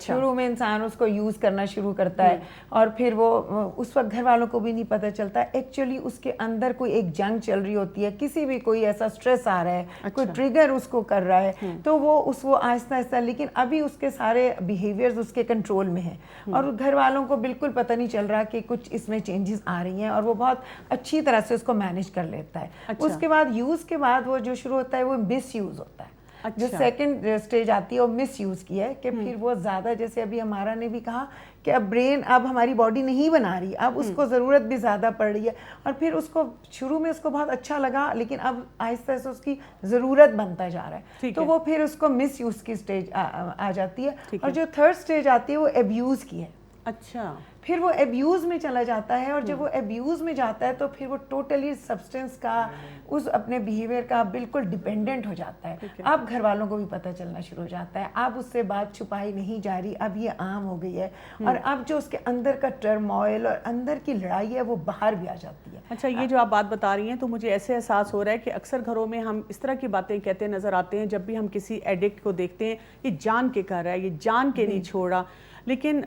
شروع میں انسان اس کو یوز کرنا شروع کرتا ہے اور پھر وہ اس وقت گھر والوں کو بھی نہیں پتہ چلتا ایکچولی اس کے اندر کوئی ایک جنگ چل رہی ہوتی ہے, کسی بھی کوئی ایسا سٹریس آ رہا ہے, کوئی ٹریگر اس کو کر رہا ہے, تو وہ آہستہ آہستہ, لیکن ابھی اس کے سارے بیہیویئرز اس کے کنٹرول میں ہیں اور گھر والوں کو بالکل پتہ نہیں چل رہا کہ کچھ اس میں چینجز آ رہی ہیں, اور وہ بہت اچھی طرح سے اس کو مینیج کر لیتا ہے. اس کے بعد یوز کے بعد وہ جو شروع ہوتا ہے وہ مس یوز ہوتا ہے. جو سیکنڈ اسٹیج آتی ہے وہ مس یوز کی ہے کہ پھر وہ زیادہ, جیسے ابھی ہمارا نے بھی کہا کہ اب برین اب ہماری باڈی نہیں بنا رہی, اب اس کو ضرورت بھی زیادہ پڑ رہی ہے, اور پھر اس کو شروع میں اس کو بہت اچھا لگا لیکن اب آہستہ آہستہ اس کی ضرورت بنتا جا رہا ہے, تو وہ پھر اس کو مس یوز کی اسٹیج آ جاتی ہے. اور جو تھرڈ اسٹیج آتی ہے وہ ایبیوز کی ہے. اچھا, پھر وہ ایبیوز میں چلا جاتا ہے, اور جب وہ ایبیوز میں جاتا ہے تو پھر وہ ٹوٹلی سبسٹنس کا, اس اپنے بیہیویئر کا بالکل ڈیپینڈنٹ ہو جاتا ہے. اب گھر والوں کو بھی پتہ چلنا شروع ہو جاتا ہے, اب اس سے بات چھپائی نہیں جا رہی, اب یہ عام ہو گئی ہے, اور اب جو اس کے اندر کا ٹرموائل اور اندر کی لڑائی ہے وہ باہر بھی آ جاتی ہے. اچھا, یہ جو آپ بات بتا رہی ہیں تو مجھے ایسے احساس ہو رہا ہے کہ اکثر گھروں میں ہم اس طرح کی باتیں کہتے نظر آتے ہیں جب بھی ہم کسی ایڈکٹ کو دیکھتے ہیں, یہ جان کے کر رہا ہے, یہ جان کے نہیں چھوڑا. لیکن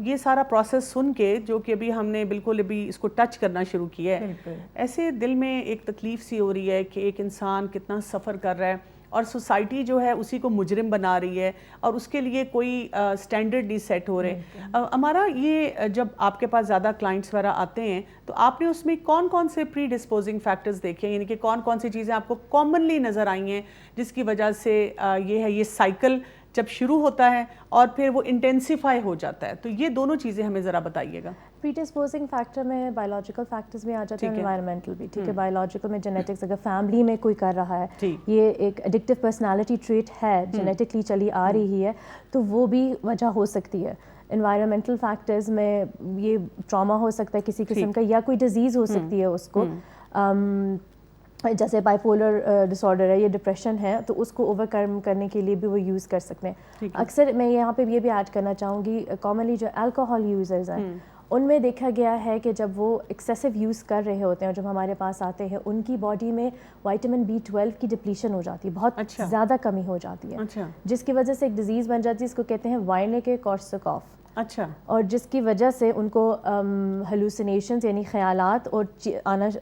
یہ سارا پروسیس سن کے جو کہ ابھی ہم نے بالکل ابھی اس کو ٹچ کرنا شروع کیا ہے, ایسے دل میں ایک تکلیف سی ہو رہی ہے کہ ایک انسان کتنا سفر کر رہا ہے اور سوسائٹی جو ہے اسی کو مجرم بنا رہی ہے اور اس کے لیے کوئی سٹینڈرڈ نہیں سیٹ ہو رہے. ہمارا یہ جب آپ کے پاس زیادہ کلائنٹس وغیرہ آتے ہیں تو آپ نے اس میں کون کون سے پری ڈسپوزنگ فیکٹرز دیکھے ہیں, یعنی کہ کون کون سی چیزیں آپ کو کامنلی نظر آئی ہیں جس کی وجہ سے یہ سائیکل جب شروع ہوتا ہے اور پھر وہ انٹینسیفائی ہو جاتا ہے, تو یہ دونوں چیزیں ہمیں ذرا بتائیے گا. پری ڈسپوزنگ فیکٹر میں بایولوجیکل فیکٹرز بھی آ جاتے ہیں, انوائرمنٹل بھی. ٹھیک ہے, بایولوجیکل میں جینیٹکس, اگر فیملی میں کوئی کر رہا ہے, یہ ایک ایڈکٹیو پرسنالٹی ٹریٹ ہے, جینیٹکلی چلی آ رہی ہے, تو وہ بھی وجہ ہو سکتی ہے. انوائرمنٹل فیکٹرز میں یہ ٹراما ہو سکتا ہے کسی قسم کا, یا کوئی ڈیزیز ہو سکتی ہے اس کو, جیسے بائی پولر ڈس آرڈر ہے یا ڈپریشن ہے, تو اس کو اوور کم کرنے کے لیے بھی وہ یوز کر سکتے ہیں. اکثر میں یہاں پہ یہ بھی ایڈ کرنا چاہوں گی, کامنلی جو الکوہول یوزرز ہیں ان میں دیکھا گیا ہے کہ جب وہ ایکسیسو یوز کر رہے ہوتے ہیں اور جب ہمارے پاس آتے ہیں, ان کی باڈی میں وائٹامن B12 کی ڈپلیشن ہو جاتی ہے, بہت زیادہ کمی ہو جاتی ہے, جس کی وجہ سے ایک ڈیزیز بن جاتی ہے, اس کو کہتے ہیں وائرنیک کورساکوف. اچھا, اور جس کی وجہ سے ان کو ہلوسینیشنز یعنی خیالات اور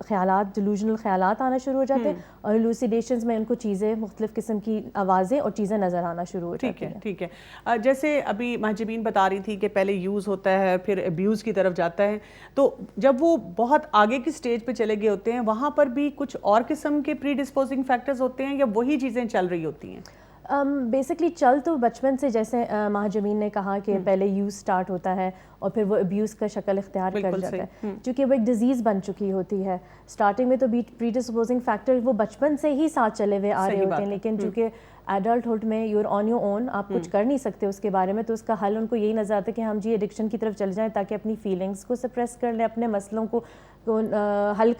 خیالات, ڈیلوژنل خیالات آنا شروع ہو جاتے ہیں, اور ہلوسینیشنز میں ان کو چیزیں, مختلف قسم کی آوازیں اور چیزیں نظر آنا شروع ہو جاتی ہیں. ٹھیک ہے. جیسے ابھی مہجبین بتا رہی تھی کہ پہلے یوز ہوتا ہے پھر ابیوز کی طرف جاتا ہے, تو جب وہ بہت آگے کی سٹیج پہ چلے گئے ہوتے ہیں وہاں پر بھی کچھ اور قسم کے پری ڈسپوزنگ فیکٹرز ہوتے ہیں یا وہی چیزیں چل رہی ہوتی ہیں؟ بیسکلی چل تو بچپن سے, جیسے مہجمین نے کہا کہ پہلے یوز سٹارٹ ہوتا ہے اور پھر وہ ابیوز کا شکل اختیار کر جاتا ہے, چونکہ وہ ایک ڈیزیز بن چکی ہوتی ہے. سٹارٹنگ میں تو پری ڈسپوزنگ فیکٹر وہ بچپن سے ہی ساتھ چلے ہوئے آ رہے ہوتے ہیں, لیکن چونکہ ایڈلٹہڈ میں you are on your own, آپ کچھ کر نہیں سکتے اس کے بارے میں, تو اس کا حل ان کو یہی نظر آتا ہے کہ ہم جی ایڈکشن کی طرف چل جائیں تاکہ اپنی فیلنگس کو سپریس کر لیں, اپنے مسئلوں کو حل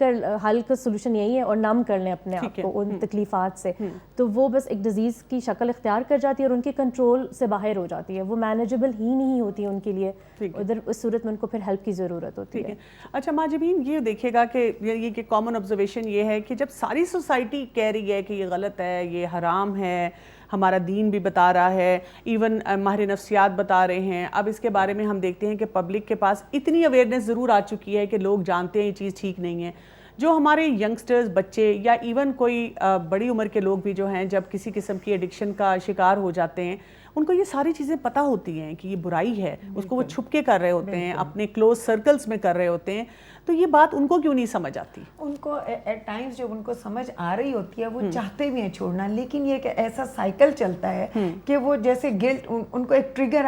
کا سولوشن یہی ہے, اور نم کر لیں اپنے آپ کو ان تکلیفات سے. تو وہ بس ایک ڈیزیز کی شکل اختیار کر جاتی ہے اور ان کے کنٹرول سے باہر ہو جاتی ہے, وہ مینیجبل ہی نہیں ہوتی ان کے لیے, ادھر اس صورت میں ان کو پھر ہیلپ کی ضرورت ہوتی ہے. اچھا مہجبین, یہ دیکھیے گا کہ یہ کہ کامن آبزرویشن یہ ہے کہ جب ساری سوسائٹی کہہ رہی ہے کہ یہ غلط ہے, یہ حرام ہے, ہمارا دین بھی بتا رہا ہے, ایون ماہر نفسیات بتا رہے ہیں, اب اس کے بارے میں ہم دیکھتے ہیں کہ پبلک کے پاس اتنی اویئرنیس ضرور آ چکی ہے کہ لوگ جانتے ہیں یہ چیز ٹھیک نہیں ہے. جو ہمارے ینگسٹرز, بچے یا ایون کوئی بڑی عمر کے لوگ بھی جو ہیں جب کسی قسم کی ایڈکشن کا شکار ہو جاتے ہیں, ان کو یہ ساری چیزیں پتہ ہوتی ہیں کہ یہ برائی ہے, اس کو وہ چھپ کے کر رہے ہوتے ہیں, اپنے کلوز سرکلز میں کر رہے ہوتے ہیں, تو یہ بات ان کو کیوں نہیں سمجھ آتی؟ ان کو ایٹ ٹائمز جب ان کو سمجھ آ رہی ہوتی ہے وہ چاہتے بھی ہیں چھوڑنا, لیکن یہ کہ ایسا سائیکل چلتا ہے کہ وہ جیسے گلٹ, ان کو ایک ٹریگر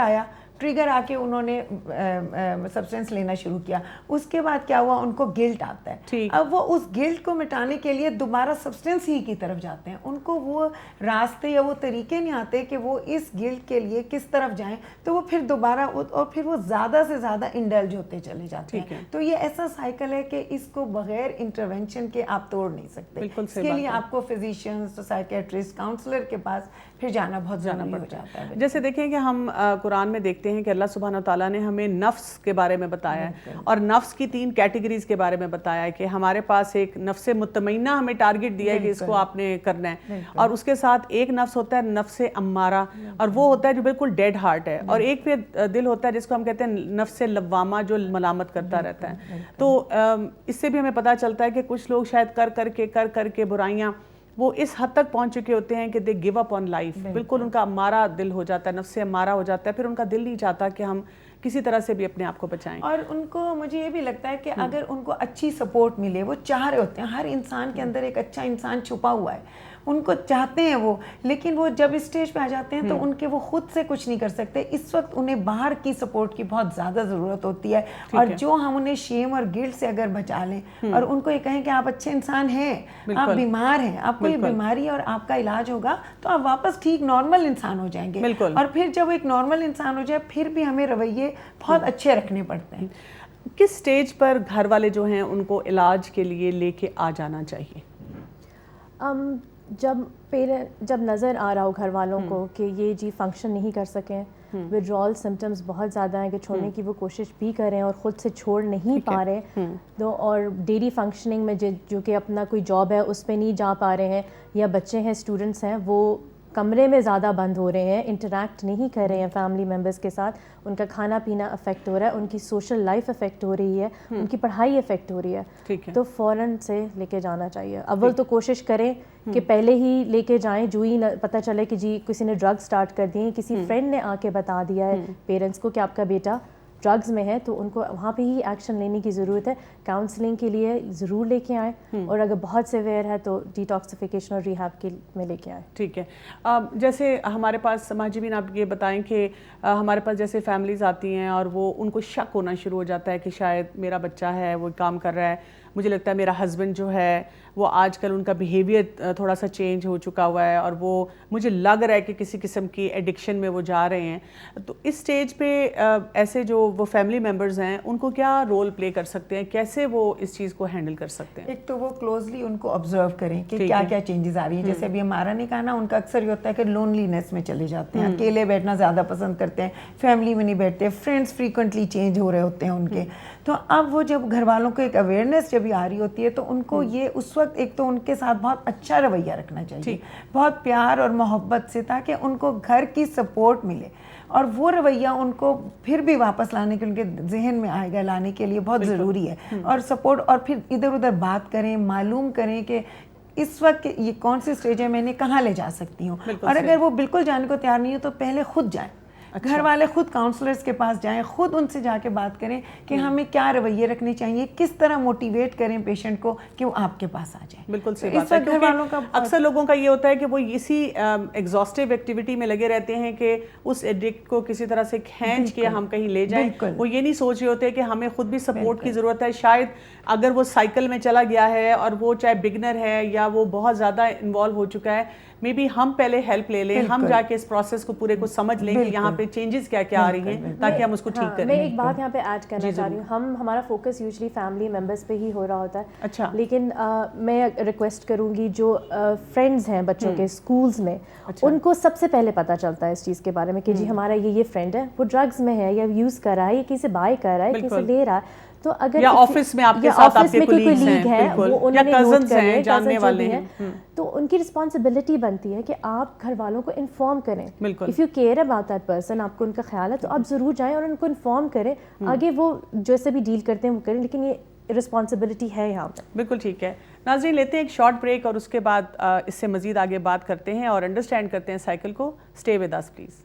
آ کے انہوں نے سبسٹینس لینا شروع کیا, اس کے بعد کیا ہوا, ان کو گلٹ آتا ہے. اب وہ اس گلٹ کو مٹانے کے لیے دوبارہ سبسٹینس ہی کی طرف جاتے ہیں, ان کو وہ راستے یا وہ طریقے نہیں آتے کہ وہ اس گلٹ کے لیے کس طرف جائیں, تو وہ پھر دوبارہ, اور پھر وہ زیادہ سے زیادہ انڈلج ہوتے چلے جاتے ہیں. تو یہ ایسا سائیکل ہے کہ اس کو بغیر انٹرونشن کے آپ توڑ نہیں سکتے. اس کے لیے آپ کو فزیشینز, سائیکیٹرسٹ, کاؤنسلر کے پاس پھر جانا بہت ضروری ہو جاتا ہے. جیسے دیکھیں کہ ہم قرآن میں دیکھتے ہیں کہ اللہ سبحانہ تعالیٰ نے ہمیں نفس کے بارے میں بتایا ہے اور نفس کی 3 کیٹیگریز کے بارے میں بتایا ہے کہ ہمارے پاس ایک نفس مطمئنہ ہمیں ٹارگٹ دیا ہے کہ اس کو آپ نے کرنا ہے, اور اس کے ساتھ ایک نفس ہوتا ہے نفس امارہ, اور وہ ہوتا ہے جو بالکل ڈیڈ ہارٹ ہے, اور ایک پھر دل ہوتا ہے جس کو ہم کہتے ہیں نفس لوامہ جو ملامت کرتا رہتا ہے. تو اس سے بھی ہمیں پتہ چلتا ہے کہ کچھ لوگ شاید کر کے برائیاں وہ اس حد تک پہنچ چکے ہوتے ہیں کہ دے گیو اپ آن لائف, بالکل ان کا امارہ دل ہو جاتا ہے, نفس امارہ ہو جاتا ہے, پھر ان کا دل نہیں چاہتا کہ ہم کسی طرح سے بھی اپنے آپ کو بچائیں. اور ان کو مجھے یہ بھی لگتا ہے کہ اگر ان کو اچھی سپورٹ ملے, وہ چاہ رہے ہوتے ہیں, ہر انسان کے اندر ایک اچھا انسان چھپا ہوا ہے, ان کو چاہتے ہیں وہ, لیکن وہ جب اسٹیج پہ آ جاتے ہیں تو ان کے وہ خود سے کچھ نہیں کر سکتے. اس وقت انہیں باہر کی سپورٹ کی بہت زیادہ ضرورت ہوتی ہے, اور جو ہم انہیں شیم اور گلٹ سے اگر بچا لیں اور ان کو یہ کہیں کہ آپ اچھے انسان ہیں, آپ بیمار ہیں, آپ کو یہ بیماری اور آپ کا علاج ہوگا تو آپ واپس ٹھیک نارمل انسان ہو جائیں گے. اور پھر جب ایک نارمل انسان ہو جائے پھر بھی ہمیں رویے بہت اچھے رکھنے پڑتے ہیں. کس سٹیج پر گھر والے جو ہیں ان کو علاج کے لیے لے کے آ جانا چاہیے؟ جب نظر آ رہا ہو گھر والوں کو کہ یہ جی فنکشن نہیں کر سکیں, وڈرال سمٹمز بہت زیادہ ہیں کہ چھوڑنے کی وہ کوشش بھی کریں اور خود سے چھوڑ نہیں پا رہے تو, اور ڈیلی فنکشننگ میں جو کہ اپنا کوئی جاب ہے اس پہ نہیں جا پا رہے ہیں, یا بچے ہیں اسٹوڈنٹس ہیں وہ کمرے میں زیادہ بند ہو رہے ہیں, انٹریکٹ نہیں کر رہے ہیں فیملی ممبرس کے ساتھ, ان کا کھانا پینا افیکٹ ہو رہا ہے, ان کی سوشل لائف افیکٹ ہو رہی ہے, ان کی پڑھائی افیکٹ ہو رہی ہے, تو فوراً سے لے کے جانا چاہیے. اول تو کوشش کریں کہ پہلے ہی لے کے جائیں, جو ہی پتہ چلے کہ جی کسی نے ڈرگ سٹارٹ کر دیے, کسی فرینڈ نے آ کے بتا دیا ہے پیرنٹس کو کہ آپ کا بیٹا ڈرگز میں ہے, تو ان کو وہاں پہ ہی ایکشن لینے کی ضرورت ہے. کاؤنسلنگ کے لیے ضرور لے کے آئیں, اور اگر بہت سیویئر ہے تو ڈیٹاکسیفیکیشن اور ریہیب کے میں لے کے آئیں. ٹھیک ہے. جیسے ہمارے پاس مہاجبین, آپ یہ بتائیں کہ ہمارے پاس جیسے فیملیز آتی ہیں اور وہ ان کو شک ہونا شروع ہو جاتا ہے کہ شاید میرا بچہ ہے وہ کام کر رہا ہے, مجھے لگتا ہے میرا ہسبینڈ جو ہے وہ آج کل ان کا بیہیویئر تھوڑا سا چینج ہو چکا ہوا ہے, اور وہ مجھے لگ رہا ہے کہ کسی قسم کی ایڈکشن میں وہ جا رہے ہیں. تو اس سٹیج پہ ایسے جو وہ فیملی ممبرز ہیں ان کو کیا رول پلے کر سکتے ہیں, کیسے وہ اس چیز کو ہینڈل کر سکتے ہیں؟ ایک تو وہ کلوزلی ان کو آبزرو کریں کہ کیا کیا چینجز آ رہی ہیں. جیسے ابھی ہمارا نے کہا نا, ان کا اکثر یہ ہوتا ہے کہ لونلینس میں چلے جاتے ہیں, اکیلے بیٹھنا زیادہ پسند کرتے ہیں, فیملی میں نہیں بیٹھتے, فرینڈس فریکوینٹلی چینج ہو رہے ہوتے ہیں ان کے. تو اب وہ جب گھر والوں کو ایک اویئرنیس جب آ رہی ہوتی ہے تو ان کو یہ اس وقت ایک تو ان کے ساتھ بہت اچھا رویہ رکھنا چاہیے, بہت پیار اور محبت سے, تاکہ ان کو گھر کی سپورٹ ملے, اور وہ رویہ ان کو پھر بھی واپس لانے کے ان کے ذہن میں آئے گا, لانے کے لیے بہت ضروری ہے. اور سپورٹ, اور پھر ادھر ادھر بات کریں, معلوم کریں کہ اس وقت یہ کون سی سٹیج ہے, میں نے کہاں لے جا سکتی ہوں. اور اگر وہ بالکل جانے کو تیار نہیں ہو تو پہلے خود جائیں, گھر والے خود کاؤنسلرز کے پاس جائیں, خود ان سے جا کے بات کریں کہ ہمیں کیا رویے رکھنے چاہیے, کس طرح موٹیویٹ کریں پیشنٹ کو کہ وہ آپ کے پاس آ جائیں. بالکل صحیح بات ہے, کیونکہ اکثر لوگوں کا یہ ہوتا ہے کہ وہ اسی ایگزاسٹیو ایکٹیویٹی میں لگے رہتے ہیں کہ اس ایڈکٹ کو کسی طرح سے کھینچ کے ہم کہیں لے جائیں. وہ یہ نہیں سوچ رہے ہوتے کہ ہمیں خود بھی سپورٹ کی ضرورت ہے. شاید اگر وہ سائیکل میں چلا گیا ہے اور وہ چاہے بگنر ہے یا وہ بہت زیادہ انوالو ہو چکا ہے, مے بی ہم پہلے ہیلپ لے لیں, ہم جا کے اس پروسیس کو پورے کو سمجھ لیں کہ یہاں پہ چینجز کیا کیا آ رہی ہیں, تاکہ ہم اس کو ٹھیک کریں. میں ایک بات یہاں پہ ایڈ کرنا چاہ رہی ہوں, ہمارا فوکس یوزلی فیملی ممبرس پہ ہی ہو رہا ہوتا ہے. اچھا. لیکن میں ریکویسٹ کروں گی جو فرینڈز ہیں بچوں کے اسکولز میں, ان کو سب سے پہلے پتہ چلتا ہے اس چیز کے بارے میں کہ جی ہمارا یہ فرینڈ ہے, وہ ڈرگز میں ہے یا یوز کر رہا ہے, یا کسی بائی کر رہا ہے, کسی لے رہا ہے. تو اگر یا آفس میں آپ کے ساتھ آپ کے کولیگز ہیں, بالکل, یا کزنز ہیں, جاننے والے ہیں, تو ان کی رسپانسبلٹی بنتی ہے کہ آپ گھر والوں کو انفارم کریں. بالکل. If you care about that person, آپ کو ان کا خیال ہے, تو آپ ضرور جائیں اور ان کو انفارم کریں. آگے وہ جیسے بھی ڈیل کرتے ہیں وہ کریں, لیکن یہ رسپانسبلٹی ہے یہاں پہ. بالکل ٹھیک ہے. ناظرین, لیتے ہیں ایک شارٹ بریک اور اس کے بعد اس سے مزید آگے بات کرتے ہیں اور انڈرسٹینڈ کرتے ہیں سائیکل کو. Stay with us please.